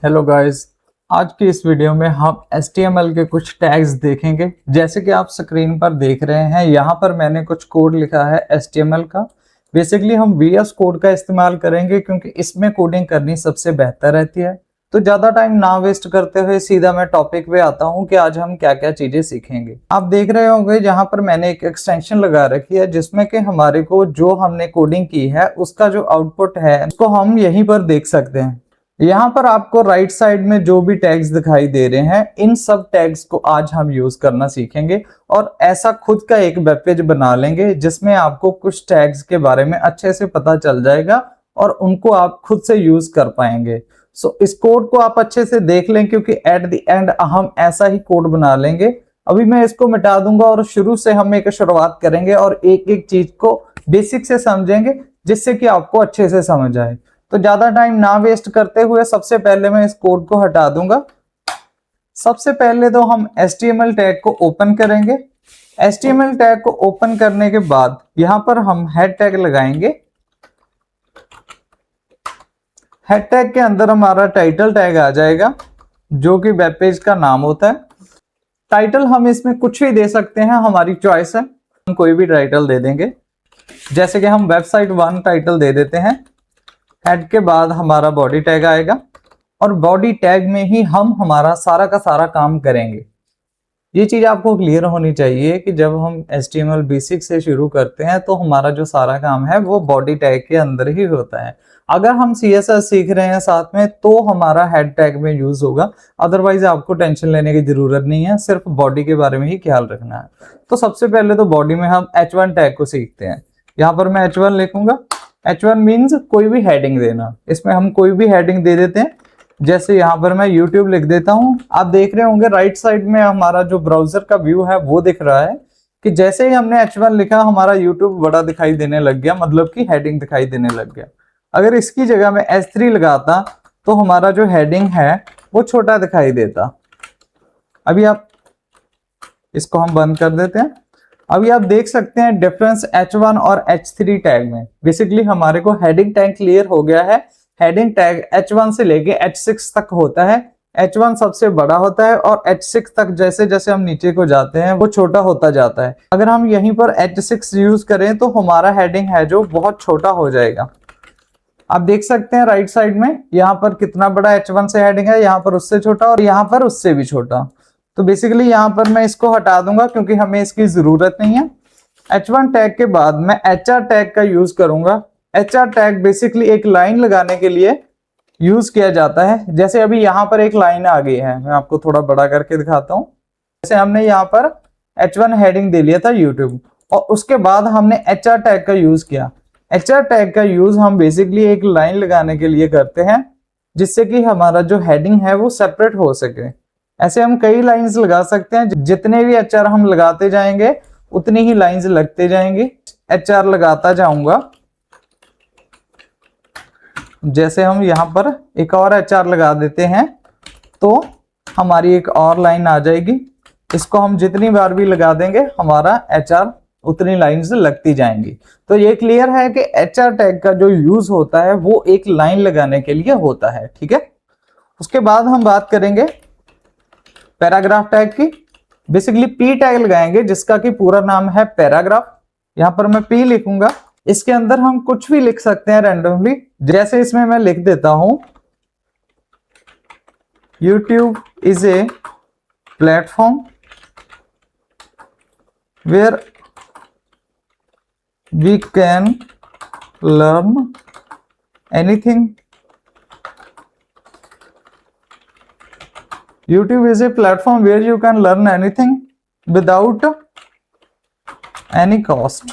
Hello guys. आज की इस वीडियो में हम HTML के कुछ टैग्स देखेंगे। जैसे कि आप स्क्रीन पर देख रहे हैं, यहाँ पर मैंने कुछ कोड लिखा है HTML का। बेसिकली हम VS कोड का इस्तेमाल करेंगे क्योंकि इसमें कोडिंग करनी सबसे बेहतर रहती है। तो ज़्यादा टाइम ना वेस्ट करते हुए सीधा मैं टॉपिक पे आता हूँ कि आज हम क्या क्या चीज़ें सीखेंगे। आप देख रहे होंगे जहाँ पर मैंने एक एक्सटेंशन लगा रखी है जिसमें कि हमारे को जो हमने कोडिंग की है उसका जो आउटपुट है उसको हम यहीं पर देख सकते हैं। यहाँ पर आपको राइट साइड में जो भी टैग्स दिखाई दे रहे हैं, इन सब टैग्स को आज हम यूज करना सीखेंगे और ऐसा खुद का एक वेब पेज बना लेंगे जिसमें आपको कुछ टैग्स के बारे में अच्छे से पता चल जाएगा और उनको आप खुद से यूज कर पाएंगे। सो इस कोड को आप अच्छे से देख लें क्योंकि एट द एंड हम ऐसा ही कोड बना लेंगे। अभी मैं इसको मिटा दूंगा और शुरू से हम एक शुरुआत करेंगे और एक एक चीज को बेसिक से समझेंगे जिससे कि आपको अच्छे से समझ आए। तो ज्यादा टाइम ना वेस्ट करते हुए सबसे पहले मैं इस कोड को हटा दूंगा। सबसे पहले तो हम HTML टैग को ओपन करेंगे। HTML टैग को ओपन करने के बाद यहां पर हम हेड टैग लगाएंगे। हेड टैग के अंदर हमारा टाइटल टैग आ जाएगा जो कि वेब पेज का नाम होता है। टाइटल हम इसमें कुछ भी दे सकते हैं, हमारी चॉइस है। हम कोई भी टाइटल दे देंगे, जैसे कि हम वेबसाइट 1 टाइटल दे देते हैं। हेड के बाद हमारा बॉडी टैग आएगा और बॉडी टैग में ही हम हमारा सारा का सारा काम करेंगे। ये चीज आपको क्लियर होनी चाहिए कि जब हम HTML बेसिक से शुरू करते हैं तो हमारा जो सारा काम है वो बॉडी टैग के अंदर ही होता है। अगर हम CSS सीख रहे हैं साथ में तो हमारा हेड टैग में यूज होगा, अदरवाइज आपको टेंशन लेने की जरूरत नहीं है, सिर्फ बॉडी के बारे में ही ख्याल रखना है। तो सबसे पहले तो बॉडी में हम H1 टैग को सीखते हैं। यहाँ पर मैं H1 लिखूंगा। H1 मीन्स कोई भी हेडिंग देना। इसमें हम कोई भी हेडिंग दे देते हैं, जैसे यहाँ पर मैं YouTube लिख देता हूँ। आप देख रहे होंगे राइट साइड में हमारा जो ब्राउजर का व्यू है वो दिख रहा है कि जैसे ही हमने H1 लिखा हमारा YouTube बड़ा दिखाई देने लग गया, मतलब कि हेडिंग दिखाई देने लग गया। अगर इसकी जगह में H3 लगाता तो हमारा जो हेडिंग है वो छोटा दिखाई देता। अभी आप इसको हम बंद कर देते हैं। अभी आप देख सकते हैं डिफरेंस H1 और H3 टैग में। बेसिकली हमारे को हेडिंग टैग क्लियर हो गया है। हेडिंग टैग H1 से लेके H6 तक होता है। H1 सबसे बड़ा होता है और H6 तक जैसे जैसे हम नीचे को जाते हैं वो छोटा होता जाता है। अगर हम यहीं पर H6 यूज करें तो हमारा हेडिंग है जो बहुत छोटा हो जाएगा। आप देख सकते हैं राइट साइड में यहाँ पर कितना बड़ा H1 से हेडिंग है, यहाँ पर उससे छोटा और यहाँ पर उससे भी छोटा। तो बेसिकली यहाँ पर मैं इसको हटा दूंगा क्योंकि हमें इसकी जरूरत नहीं है। H1 टैग के बाद मैं HR टैग का यूज करूंगा। HR टैग बेसिकली एक लाइन लगाने के लिए यूज किया जाता है। जैसे अभी यहाँ पर एक लाइन आ गई है, मैं आपको थोड़ा बड़ा करके दिखाता हूँ। जैसे हमने यहाँ पर H1 हेडिंग दे लिया था YouTube और उसके बाद हमने HR टैग का यूज किया। HR टैग का यूज हम बेसिकली एक लाइन लगाने के लिए करते हैं जिससे कि हमारा जो हेडिंग है वो सेपरेट हो सके। ऐसे हम कई लाइंस लगा सकते हैं। जितने भी HR हम लगाते जाएंगे उतनी ही लाइंस लगते जाएंगे। HR लगाता जाऊंगा। जैसे हम यहाँ पर एक और HR लगा देते हैं तो हमारी एक और लाइन आ जाएगी। इसको हम जितनी बार भी लगा देंगे हमारा HR उतनी लाइंस लगती जाएंगी। तो ये क्लियर है कि HR टैग का जो यूज होता है वो एक लाइन लगाने के लिए होता है। ठीक है, उसके बाद हम बात करेंगे पैराग्राफ टैग की। बेसिकली P टैग लगाएंगे जिसका कि पूरा नाम है पैराग्राफ। यहां पर मैं P लिखूंगा। इसके अंदर हम कुछ भी लिख सकते हैं रैंडमली। जैसे इसमें मैं लिख देता हूं YouTube is a platform where we can learn anything. YouTube is a platform where you can learn anything without any cost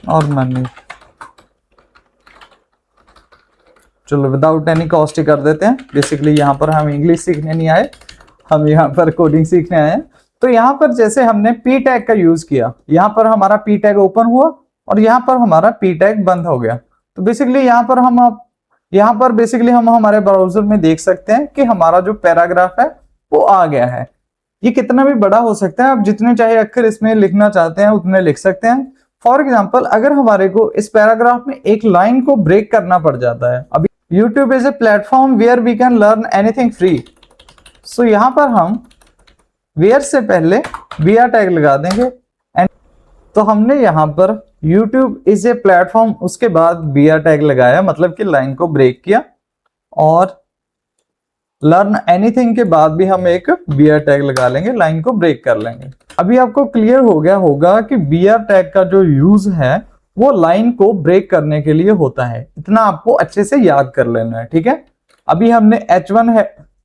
or money। चलो विदाउट एनी कॉस्ट ही कर देते हैं। बेसिकली यहाँ पर हम इंग्लिश सीखने नहीं आए, हम यहाँ पर कोडिंग सीखने आए हैं। तो यहाँ पर जैसे हमने P टैग का यूज किया, यहाँ पर हमारा P टैग ओपन हुआ और यहाँ पर हमारा P टैग बंद हो गया। तो बेसिकली यहाँ पर बेसिकली हम हमारे ब्राउजर में देख सकते हैं कि हमारा जो पैराग्राफ है वो आ गया है। ये कितना भी बड़ा हो सकता है, आप जितने चाहे अक्षर इसमें लिखना चाहते हैं उतने लिख सकते हैं। फॉर एग्जाम्पल अगर हमारे को इस पैराग्राफ में एक लाइन को ब्रेक करना पड़ जाता है, अभी YouTube is a platform where we can learn anything free, so यहां पर हम वेयर से पहले BR टैग लगा देंगे। एंड तो हमने यहां पर YouTube इज ए प्लेटफॉर्म, उसके बाद BR टैग लगाया, मतलब कि लाइन को ब्रेक किया, और लर्न एनीथिंग के बाद भी हम एक BR टैग लगा लेंगे, लाइन को ब्रेक कर लेंगे। अभी आपको क्लियर हो गया होगा कि BR टैग का जो यूज है वो लाइन को ब्रेक करने के लिए होता है, इतना आपको अच्छे से याद कर लेना है, ठीक है। अभी हमने H1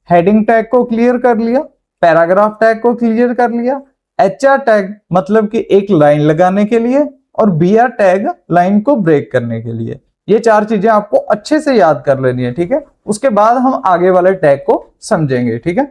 हेडिंग टैग को क्लियर कर लिया, पैराग्राफ टैग को क्लियर कर लिया, HR टैग मतलब कि एक लाइन लगाने के लिए, और BR टैग लाइन को ब्रेक करने के लिए। ये 4 चीजें आपको अच्छे से याद कर लेनी है, ठीक है। उसके बाद हम आगे वाले टैग को समझेंगे, ठीक है।